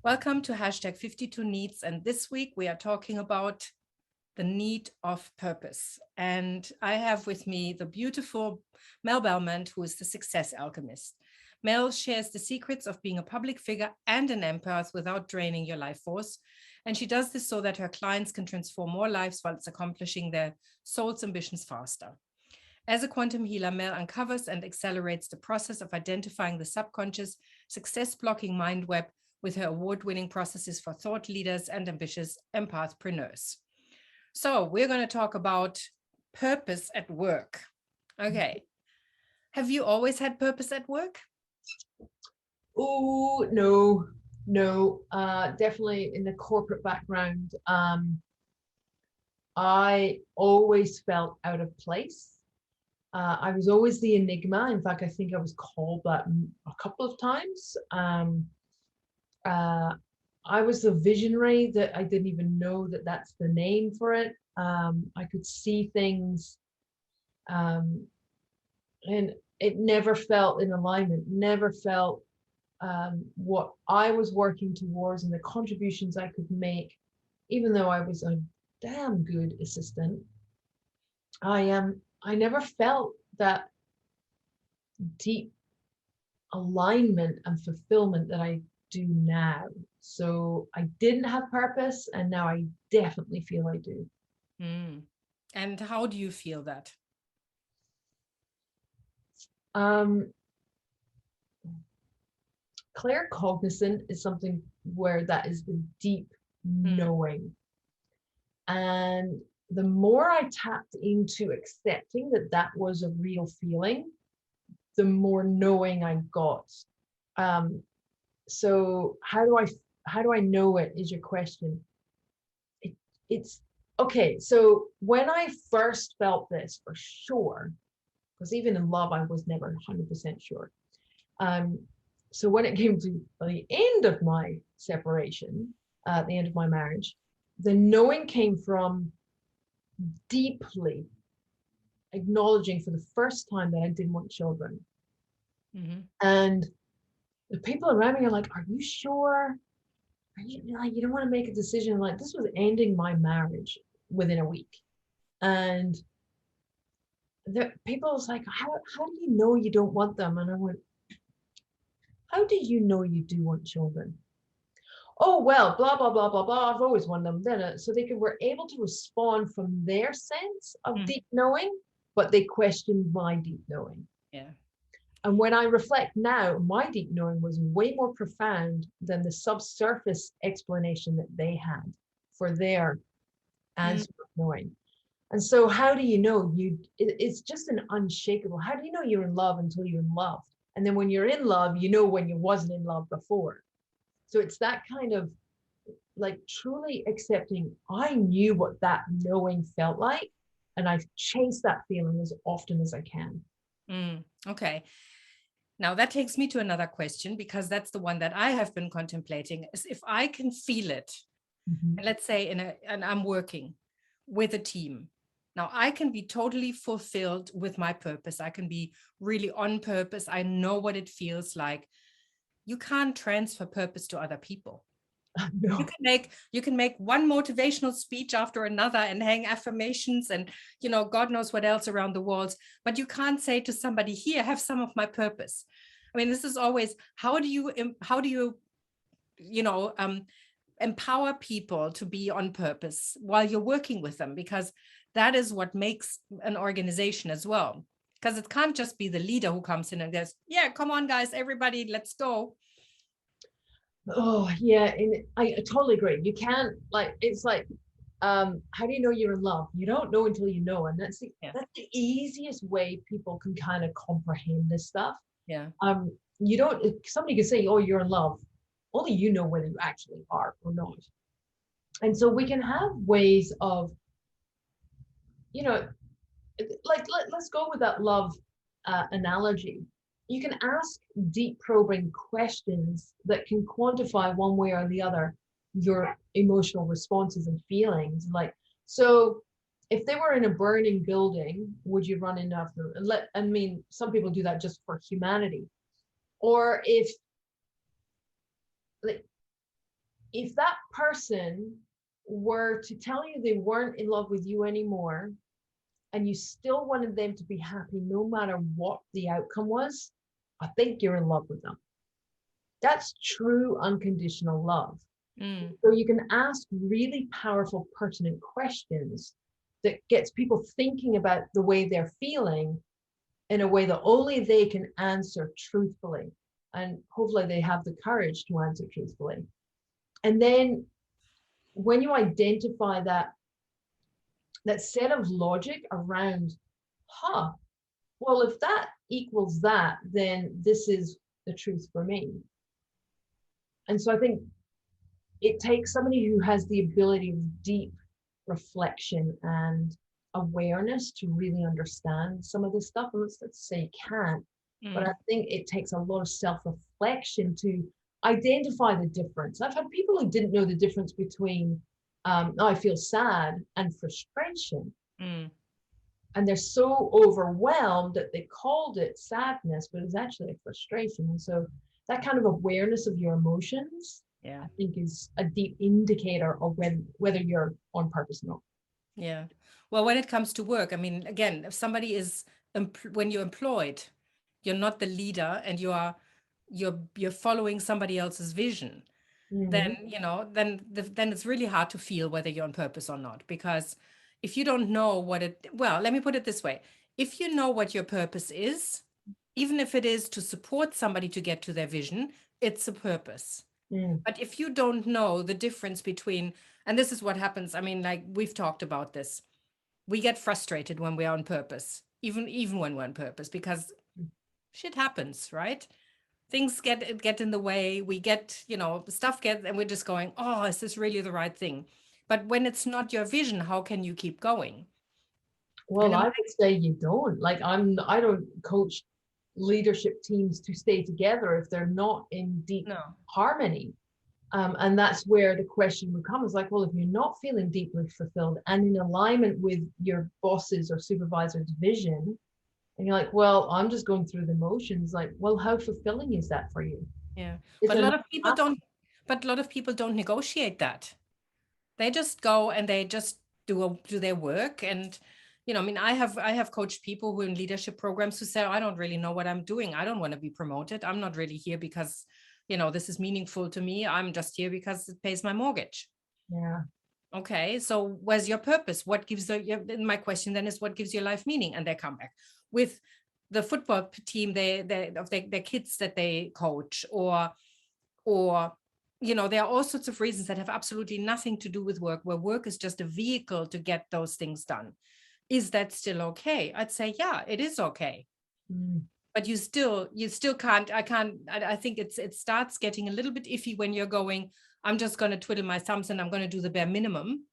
Welcome to #52Needs, and this week we are talking about the need of purpose. And I have with me the beautiful Mell Balment, who is the Success Alchemist. Mell shares the secrets of being a public figure and an empath without draining your life force. And she does this so that her clients can transform more lives while accomplishing their soul's ambitions faster. As a quantum healer, Mell uncovers and accelerates the process of identifying the subconscious, success-blocking mind web with her award-winning processes for thought leaders and ambitious empathpreneurs. So we're going to talk about purpose at work. Okay. Have you always had purpose at work? Oh, no. Definitely in the corporate background. I always felt out of place. I was always the enigma. In fact, I think I was called that a couple of times. I was the visionary that I didn't even know that that's the name for it. I could see things, and it never felt in alignment, never felt what I was working towards and the contributions I could make, even though I was a damn good assistant. I never felt that deep alignment and fulfillment that I do now. So I didn't have purpose, and now I definitely feel I do. And how do you feel that? Claircognizant is something where that is the deep knowing. And the more I tapped into accepting that that was a real feeling, the more knowing I got. So how do I know it is your question. It's okay. So when I first felt this, for sure, because even in love, I was never 100% sure. So when it came to the end of my separation, at the end of my marriage, the knowing came from deeply acknowledging for the first time that I didn't want children. And the people around me are like, "Are you sure? Are you like, you don't want to make a decision?" Like, this was ending my marriage within a week. And the people was like, how do you know you don't want them? And I went, how do you know you do want children? Oh, well, blah, blah, blah, blah, blah. I've always wanted them. Then so they were able to respond from their sense of deep knowing, but they questioned my deep knowing. Yeah. And when I reflect now, my deep knowing was way more profound than the subsurface explanation that they had for their answer of knowing. And so how do you know it's just an unshakable, how do you know you're in love until you're in love? And then when you're in love, you know when you wasn't in love before. So it's that kind of like truly accepting, I knew what that knowing felt like, and I've chased that feeling as often as I can. Okay. Now that takes me to another question, because that's the one that I have been contemplating, is if I can feel it, let's say and I'm working with a team. Now I can be totally fulfilled with my purpose. I can be really on purpose. I know what it feels like. You can't transfer purpose to other people. No. You can make one motivational speech after another and hang affirmations and, God knows what else around the walls, but you can't say to somebody, here, have some of my purpose. I mean, this is always, how do you empower people to be on purpose while you're working with them? Because that is what makes an organization as well. Because it can't just be the leader who comes in and goes, yeah, come on, guys, everybody, let's go. Oh, yeah. And I totally agree. You can't, like, it's like, how do you know you're in love? You don't know until you know. And that's the easiest way people can kind of comprehend this stuff. Yeah. You don't, if somebody can say, oh, you're in love, only you know whether you actually are or not. And so we can have ways of, like, let's go with that love analogy. You can ask deep probing questions that can quantify one way or the other your emotional responses and feelings. Like, so if they were in a burning building, would you run in after them? Some people do that just for humanity. Or if, like, if that person were to tell you they weren't in love with you anymore, and you still wanted them to be happy no matter what the outcome was, I think you're in love with them. That's true unconditional love. So you can ask really powerful, pertinent questions that gets people thinking about the way they're feeling in a way that only they can answer truthfully. And hopefully they have the courage to answer truthfully. And then when you identify that set of logic around, well, if that equals that, then this is the truth for me. And so I think it takes somebody who has the ability of deep reflection and awareness to really understand some of this stuff. And let's say you can't, but I think it takes a lot of self-reflection to identify the difference. I've had people who didn't know the difference between I feel sad and frustration. And they're so overwhelmed that they called it sadness, but it's actually a frustration. And so that kind of awareness of your emotions, I think, is a deep indicator of whether you're on purpose or not. Yeah. Well, when it comes to work, I mean, again, if somebody is, when you're employed, you're not the leader and you're following somebody else's vision, then, you know, then it's really hard to feel whether you're on purpose or not. Because if you don't know well, let me put it this way. If you know what your purpose is, even if it is to support somebody to get to their vision, it's a purpose. But if you don't know the difference between, and this is what happens, I mean, like we've talked about this, we get frustrated when we're on purpose, even when we're on purpose, because shit happens, right? Things get in the way, we get, you know, stuff gets, and we're just going, oh, is this really the right thing? But when it's not your vision, how can you keep going? Well, I would say you don't. Like I don't coach leadership teams to stay together if they're not in deep harmony. And that's where the question would come, is like, well, if you're not feeling deeply fulfilled and in alignment with your boss's or supervisor's vision, and you're like, well, I'm just going through the motions, like, well, how fulfilling is that for you? Yeah. But a lot of people don't negotiate that. They just go and they just do their work. And, you know, I mean, I have coached people who are in leadership programs who say, I don't really know what I'm doing. I don't want to be promoted. I'm not really here because, you know, this is meaningful to me. I'm just here because it pays my mortgage. Yeah. Okay. So where's your purpose? What gives my question then is, what gives your life meaning? And they come back with the football team, of their kids that they coach, or, you know, there are all sorts of reasons that have absolutely nothing to do with work, where work is just a vehicle to get those things done. Is that still okay? I'd say, yeah, it is okay. But you still can't, I think it starts getting a little bit iffy when you're going, I'm just going to twiddle my thumbs and I'm going to do the bare minimum.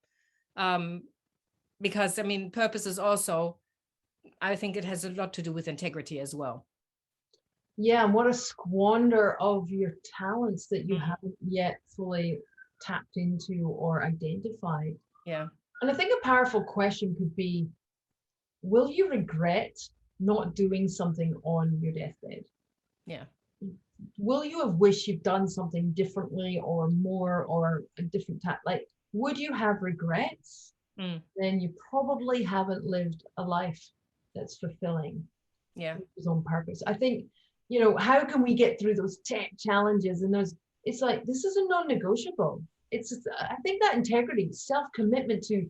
Because I mean, purpose is also, I think it has a lot to do with integrity as well. Yeah, and what a squander of your talents that you haven't yet fully tapped into or identified. Yeah. And I think a powerful question could be, will you regret not doing something on your deathbed? Yeah. Will you have wished you'd done something differently or more or a different type? Like, would you have regrets? Then you probably haven't lived a life that's fulfilling. Yeah. Which is on purpose. I think, you know, how can we get through those tech challenges and those, it's like, this is a non-negotiable. It's just, I think that integrity, self-commitment to,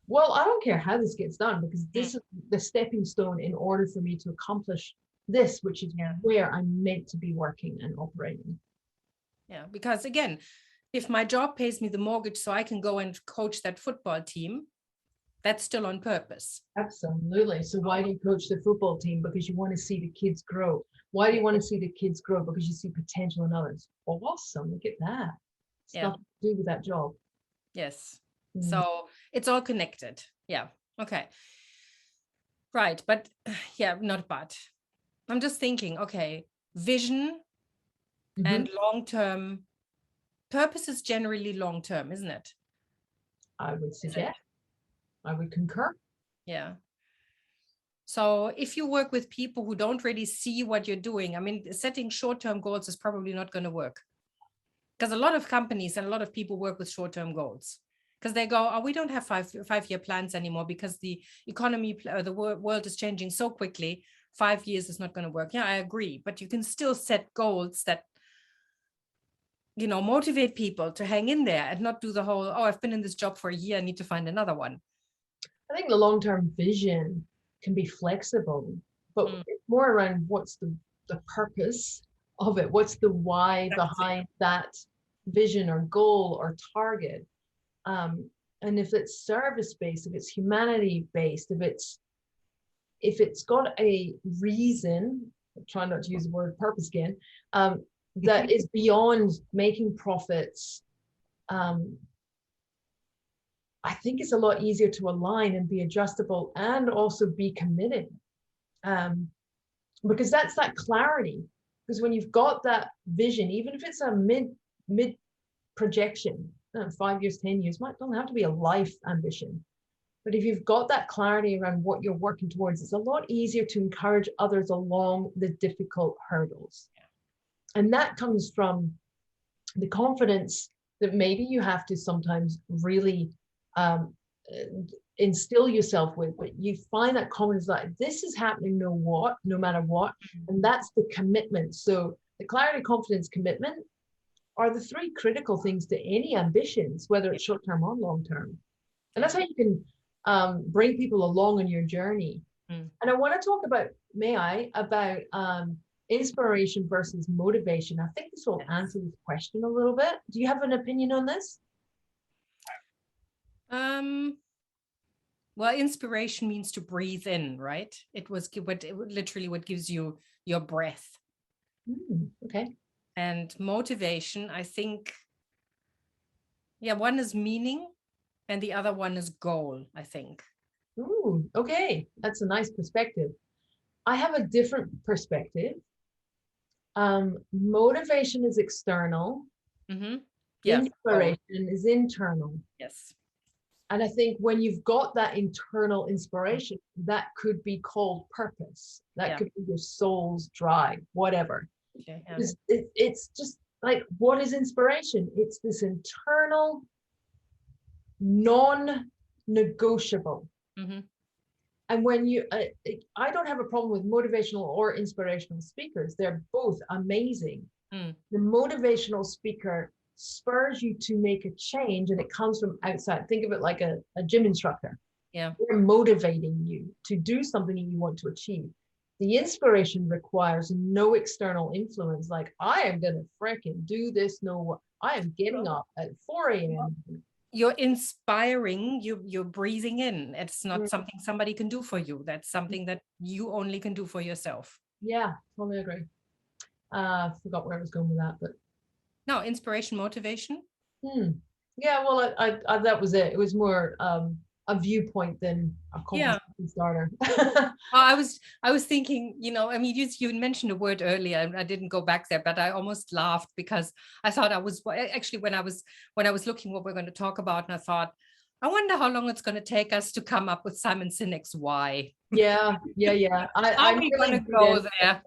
well, I don't care how this gets done, because this is the stepping stone in order for me to accomplish this, which is where I'm meant to be working and operating. Yeah, because again, if my job pays me the mortgage so I can go and coach that football team, that's still on purpose. Absolutely. So why do you coach the football team? Because you want to see the kids grow. Why do you want to see the kids grow? Because you see potential in others. Awesome. Look at that. Stuff to do with that job. Yes. So it's all connected. Yeah. Okay. Right. But yeah, not bad. I'm just thinking, okay, vision and long-term purpose is generally long-term, isn't it? I would suggest. I would concur. Yeah. So if you work with people who don't really see what you're doing, I mean, setting short-term goals is probably not going to work. Because a lot of companies and a lot of people work with short-term goals, because they go, oh, we don't have five-year plans anymore because the economy, the world is changing so quickly. 5 years is not going to work. Yeah, I agree. But you can still set goals that, motivate people to hang in there and not do the whole, oh, I've been in this job for a year, I need to find another one. I think the long-term vision can be flexible, but it's more around what's the purpose of it. What's the why behind that vision or goal or target? And if it's service-based, if it's humanity-based, if it's got a reason, I'm trying not to use the word purpose again, that is beyond making profits, I think it's a lot easier to align and be adjustable and also be committed, because that's that clarity. Because when you've got that vision, even if it's a mid projection, 5 years, 10 years, don't have to be a life ambition. But if you've got that clarity around what you're working towards, it's a lot easier to encourage others along the difficult hurdles. And that comes from the confidence that maybe you have to sometimes really instill yourself with, but you find that confidence that this is happening no matter what. And that's the commitment. So the clarity, confidence, commitment are the three critical things to any ambitions, whether it's short-term or long-term. And that's how you can bring people along on your journey. And I want to talk about, inspiration versus motivation. I think this will answer this question a little bit. Do you have an opinion on this? Well, inspiration means to breathe in, right? Literally what gives you your breath. Okay. And motivation, I think, one is meaning and the other one is goal, I think. Ooh, okay. That's a nice perspective. I have a different perspective. Motivation is external. Inspiration is internal. Yes. And I think when you've got that internal inspiration, that could be called purpose. That could be your soul's drive, whatever. Okay, it's just like, what is inspiration? It's this internal, non-negotiable. And when I don't have a problem with motivational or inspirational speakers. They're both amazing. The motivational speaker spurs you to make a change, and it comes from outside. Think of it like a gym instructor. Yeah. They're motivating you to do something that you want to achieve. The inspiration requires no external influence. Like, I am going to freaking do this. No, I am getting up at 4 a.m. You're inspiring, you're breathing in. It's not something somebody can do for you. That's something that you only can do for yourself. Yeah, totally agree. Forgot where I was going with that, but no, inspiration, motivation. Yeah, well, I that was it. It was more a viewpoint than a conversation starter. Well, I was thinking, you mentioned a word earlier, and I didn't go back there, but I almost laughed because I thought actually when I was looking what we're going to talk about, and I thought, I wonder how long it's going to take us to come up with Simon Sinek's why. Yeah. I'm really going to go there.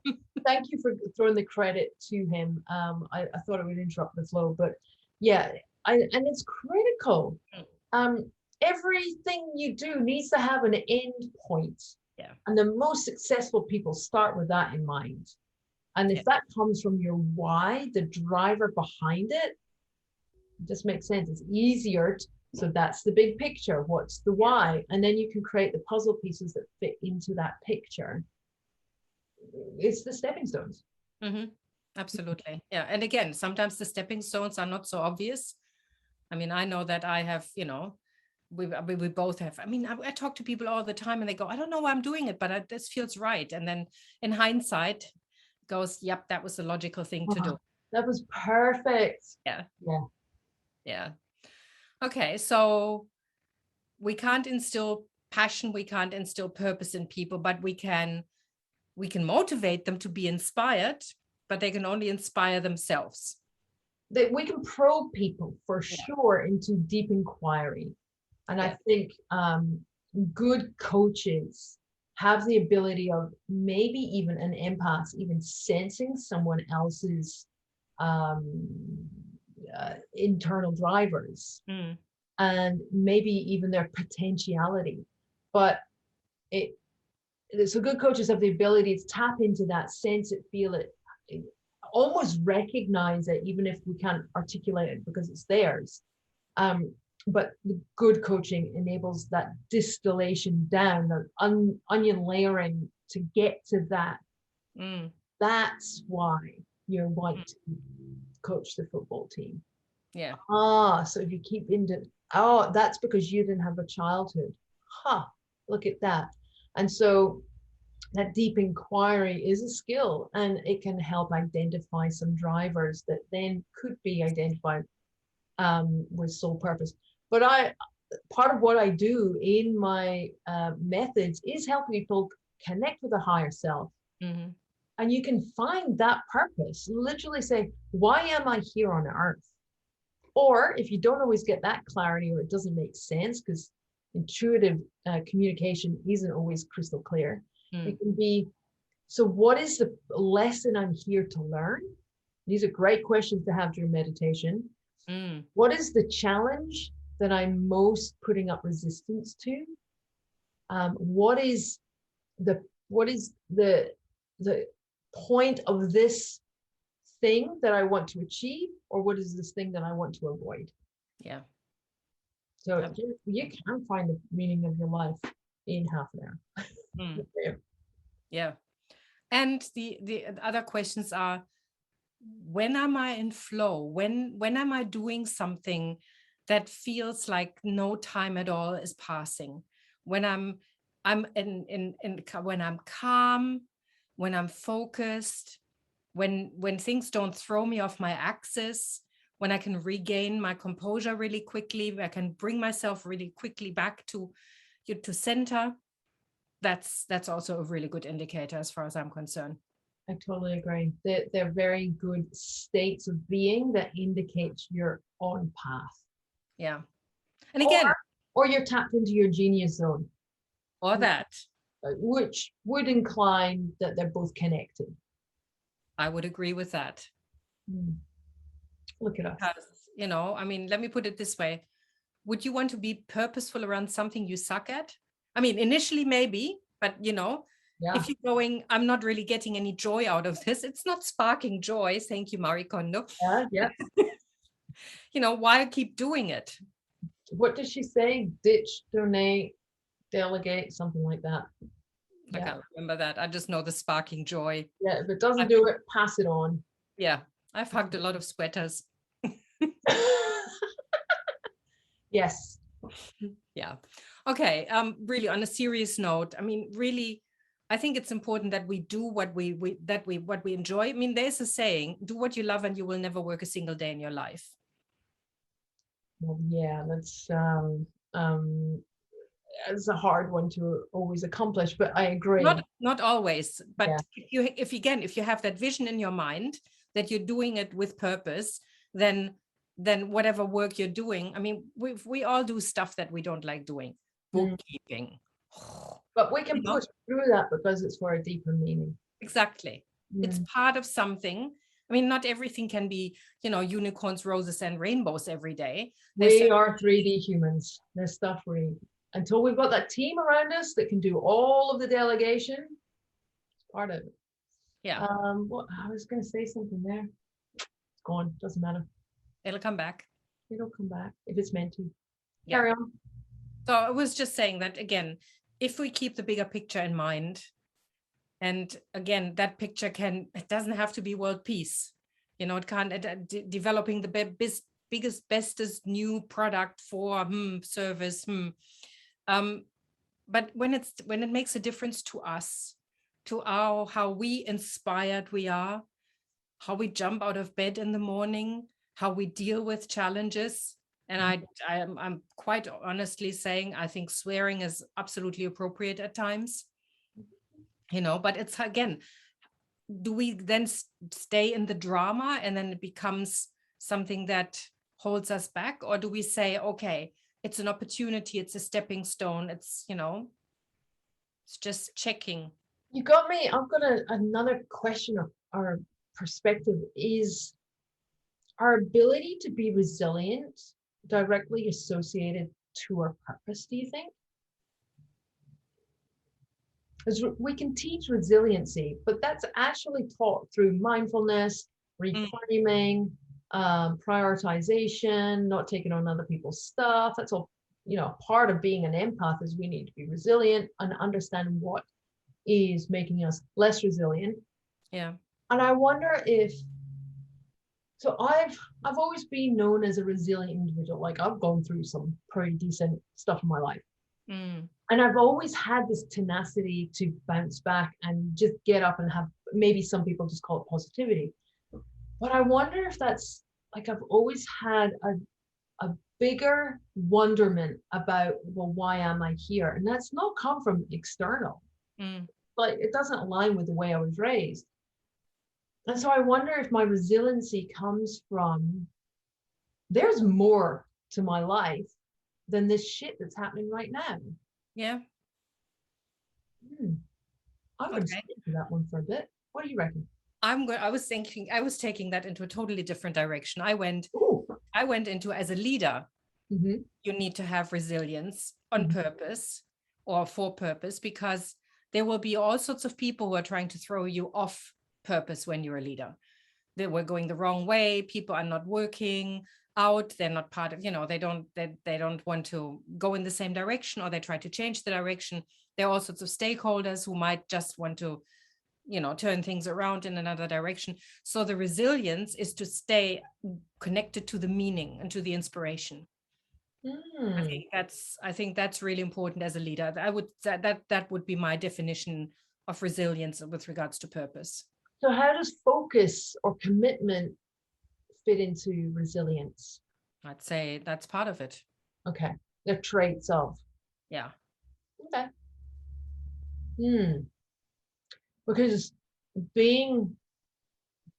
Thank you for throwing the credit to him. I thought it would interrupt the flow, but yeah, and it's critical. Everything you do needs to have an end point. Yeah. And the most successful people start with that in mind. And if that comes from your why, the driver behind it just makes sense. It's easier. So that's the big picture. What's the why? And then you can create the puzzle pieces that fit into that picture. It's the stepping stones. Absolutely. Yeah. And again, sometimes the stepping stones are not so obvious. I mean, I know that I have, we both have. I mean, I talk to people all the time and they go, I don't know why I'm doing it, but this feels right. And then in hindsight, it goes, yep, that was the logical thing to do. That was perfect. Yeah. Okay. So we can't instill passion. We can't instill purpose in people, but we can motivate them to be inspired, but they can only inspire themselves. That we can probe people for sure into deep inquiry. And I think good coaches have the ability of maybe even an empath, even sensing someone else's internal drivers Mm. and maybe even their potentiality. But so good coaches have the ability to tap into that, sense it, feel it, almost recognize it, even if we can't articulate it because it's theirs. But the good coaching enables that distillation down, the onion layering to get to that. Mm. That's why you want to coach the football team. Yeah. So if you keep into, that's because you didn't have a childhood. Look at that. And so that deep inquiry is a skill, and it can help identify some drivers that then could be identified with soul purpose. But part of what I do in my methods is help people connect with a higher self. Mm-hmm. And you can find that purpose, literally say, why am I here on earth? Or if you don't always get that clarity, or it doesn't make sense because intuitive communication isn't always crystal clear, it can be, so what is the lesson I'm here to learn? These are great questions to have during meditation. What is the challenge that I'm most putting up resistance to? What is the point of this thing that I want to achieve, or what is this thing that I want to avoid? Yeah. So you can find the meaning of your life in half an hour. Yeah. And the other questions are, when am I in flow? When am I doing something that feels like no time at all is passing? When I'm when I'm calm, when I'm focused, when things don't throw me off my axis, when I can regain my composure really quickly, I can bring myself really quickly back to center. That's also a really good indicator as far as I'm concerned. I totally agree. They're very good states of being that indicates you're on path. Yeah. And again, or you're tapped into your genius zone. Or that. Which would incline that they're both connected. I would agree with that. Look at us. Because, I mean, let me put it this way. Would you want to be purposeful around something you suck at? I mean, initially maybe, but if you're going, I'm not really getting any joy out of this, it's not sparking joy. Thank you, Marie Kondo. Yeah. Why keep doing it? What does she say? Ditch, donate, delegate, something like that. I can't remember that. I just know the sparking joy. Yeah, if it doesn't do it, pass it on. Yeah, I've hugged a lot of sweaters. Yes. Yeah. Okay. Really, on a serious note, I mean, really, I think it's important that we do what we enjoy. I mean, there's a saying: "Do what you love, and you will never work a single day in your life." Well, yeah, that's it's a hard one to always accomplish, but I agree. Not always, but if you have that vision in your mind that you're doing it with purpose, then whatever work you're doing, I mean, we all do stuff that we don't like doing, bookkeeping. But we can push through that because it's for a deeper meaning. Exactly. It's part of something. I mean, not everything can be, unicorns, roses, and rainbows every day. We are 3D humans. There's stuff until we've got that team around us that can do all of the delegation, it's part of it. Yeah. Well, I was going to say something there. It's gone. Doesn't matter. It'll come back. It'll come back if it's meant to. Carry on. So I was just saying that, again, if we keep the bigger picture in mind, and again, that picture it doesn't have to be world peace. It can't, developing the biggest, bestest new product for service. But when it makes a difference to us, to how we inspired we are, how we jump out of bed in the morning, how we deal with challenges. And I'm quite honestly saying, I think swearing is absolutely appropriate at times, but it's, again, do we then stay in the drama and then it becomes something that holds us back? Or do we say, okay, it's an opportunity, it's a stepping stone, it's just checking. You got me. I've got another question or perspective is, our ability to be resilient directly associated to our purpose, do you think? Because we can teach resiliency, but that's actually taught through mindfulness, reframing, prioritization, not taking on other people's stuff. That's all, part of being an empath is we need to be resilient and understand what is making us less resilient. Yeah. And I wonder if, so I've always been known as a resilient individual. Like I've gone through some pretty decent stuff in my life. And I've always had this tenacity to bounce back and just get up and have, maybe some people just call it positivity. But I wonder if that's like, I've always had a bigger wonderment about, well, why am I here? And that's not come from external. But it doesn't align with the way I was raised. And so I wonder if my resiliency comes from, there's more to my life than this shit that's happening right now. Yeah. I'm going to stick to that one for a bit. What do you reckon? I was taking that into a totally different direction. I went into, as a leader, you need to have resilience on purpose or for purpose, because there will be all sorts of people who are trying to throw you off purpose when you're a leader. They were going the wrong way. People are not working out. They're not part of, they don't want to go in the same direction, or they try to change the direction. There are all sorts of stakeholders who might just want to, turn things around in another direction. So the resilience is to stay connected to the meaning and to the inspiration. I think that's really important as a leader. I would that would be my definition of resilience with regards to purpose. So how does focus or commitment fit into resilience? I'd say that's part of it. Okay. They're traits of. Yeah. Okay. Because being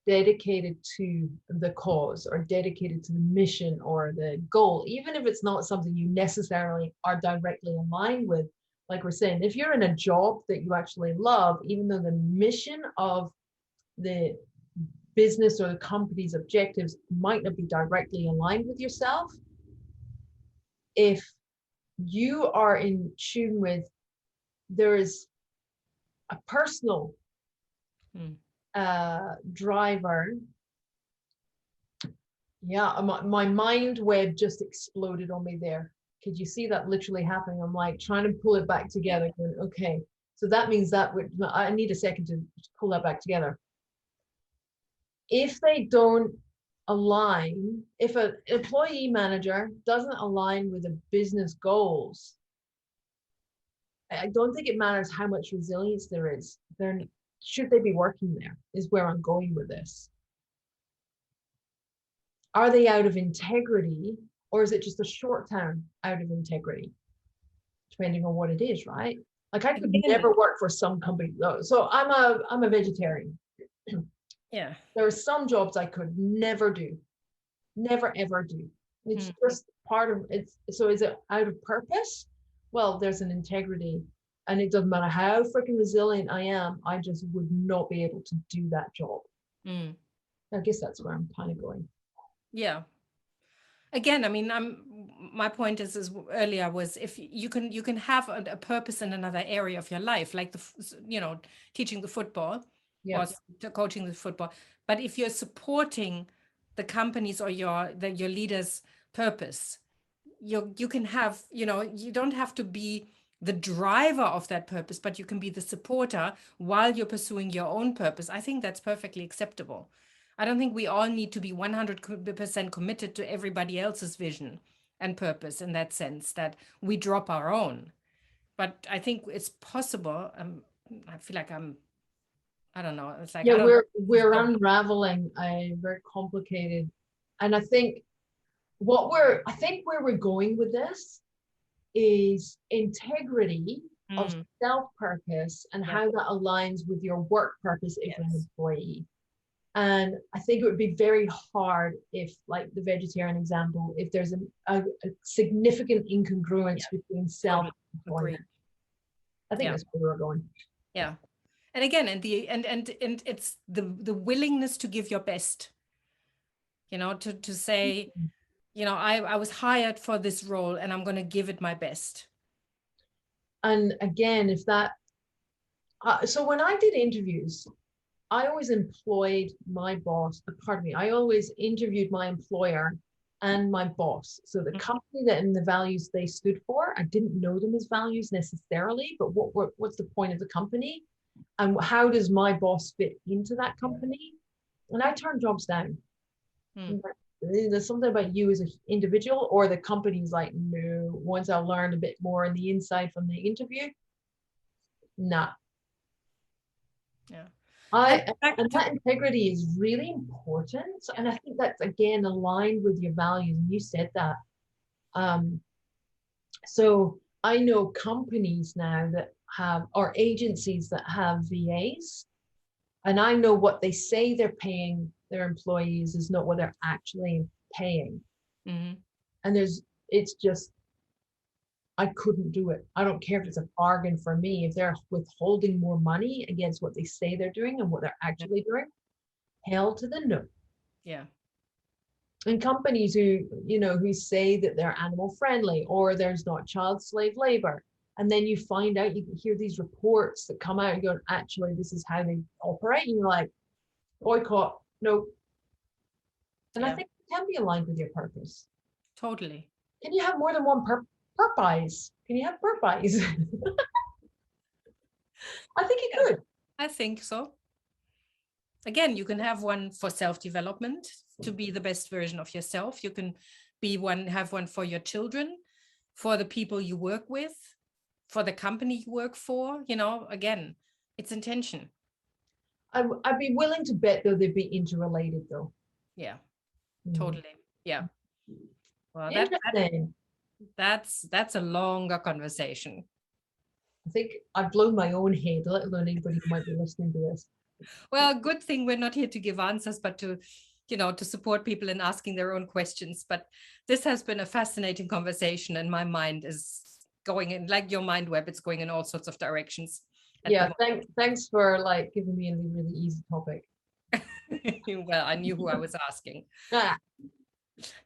dedicated to the cause or dedicated to the mission or the goal, even if it's not something you necessarily are directly aligned with, like we're saying, if you're in a job that you actually love, even though the mission of the business or the company's objectives might not be directly aligned with yourself, if you are in tune with, there is a personal driver. Yeah, my mind web just exploded on me there. Could you see that literally happening? I'm like trying to pull it back together. Going, okay, so that means that I need a second to pull that back together. If they don't align, if an employee manager doesn't align with the business goals, I don't think it matters how much resilience there is. Should they be working there is where I'm going with this. Are they out of integrity, or is it just a short term out of integrity? Depending on what it is, right? Like I could never work for some company. So I'm a vegetarian. Yeah. There are some jobs I could never do. Never ever do. It's just part of it. So is it out of purpose? Well, there's an integrity, and it doesn't matter how freaking resilient I am, I just would not be able to do that job. I guess that's where I'm kind of going. Yeah. Again, I mean, my point is earlier was, if you can have a purpose in another area of your life, like teaching the football or coaching the football. But if you're supporting the companies or your leaders' purpose, you can have, you don't have to be the driver of that purpose, but you can be the supporter while you're pursuing your own purpose. I think that's perfectly acceptable. I don't think we all need to be 100% committed to everybody else's vision and purpose, in that sense that we drop our own. But I think it's possible. I feel like I don't know. It's like, we're unraveling a very complicated, and I think where we're going with this is integrity of self-purpose and how that aligns with your work purpose if you're an employee. And I think it would be very hard if, like the vegetarian example, if there's a significant incongruence between self and employment. I think that's where we're going. Yeah. And again, and it's the willingness to give your best. to say, I was hired for this role and I'm going to give it my best. And again, if that, so when I did interviews, I always employed my boss, pardon me, I always interviewed my employer and my boss. So the company that and the values they stood for, I didn't know them as values necessarily, but what's the point of the company? And how does my boss fit into that company? And I turned jobs down. There's something about you as an individual, or the company's like, no, once I learned a bit more on the inside from the interview, nah. Yeah. And that integrity is really important. And I think that's, again, aligned with your values. And you said that. So I know companies now that have, or agencies that have VAs, and I know what they say they're paying their employees is not what they're actually paying. And it's just, I couldn't do it. I don't care if it's a bargain for me. If they're withholding more money against what they say they're doing and what they're actually doing, hell to the no. Yeah. And companies who say that they're animal friendly or there's not child slave labor, and then you find out, you hear these reports that come out and go, actually, this is how they operate. And you're like, boycott, no. And I think it can be aligned with your purpose. Totally. Can you have more than one purpose? Can you have purpose? I think you could. I think so. Again, you can have one for self-development, to be the best version of yourself. You can have one for your children, for the people you work with, for the company you work for. Again, it's intention. I'd be willing to bet, though, they'd be interrelated, though. Yeah, totally. Yeah. Well, that's a longer conversation. I think I've blown my own head, let alone anybody who might be listening to this. Well, good thing we're not here to give answers, but to support people in asking their own questions. But this has been a fascinating conversation, and my mind is going in, like your mind web, it's going in all sorts of directions. Yeah, thanks for giving me a really easy topic. Well, I knew who I was asking.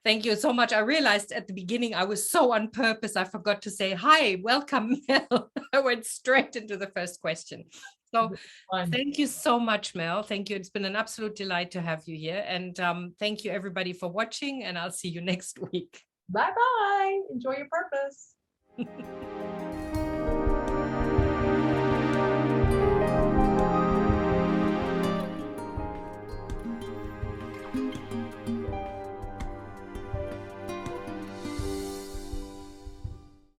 Thank you so much. I realized at the beginning I was so on purpose. I forgot to say, hi, welcome, Mel. I went straight into the first question. So thank you so much, Mel. Thank you. It's been an absolute delight to have you here. And thank you, everybody, for watching. And I'll see you next week. Bye-bye. Enjoy your purpose.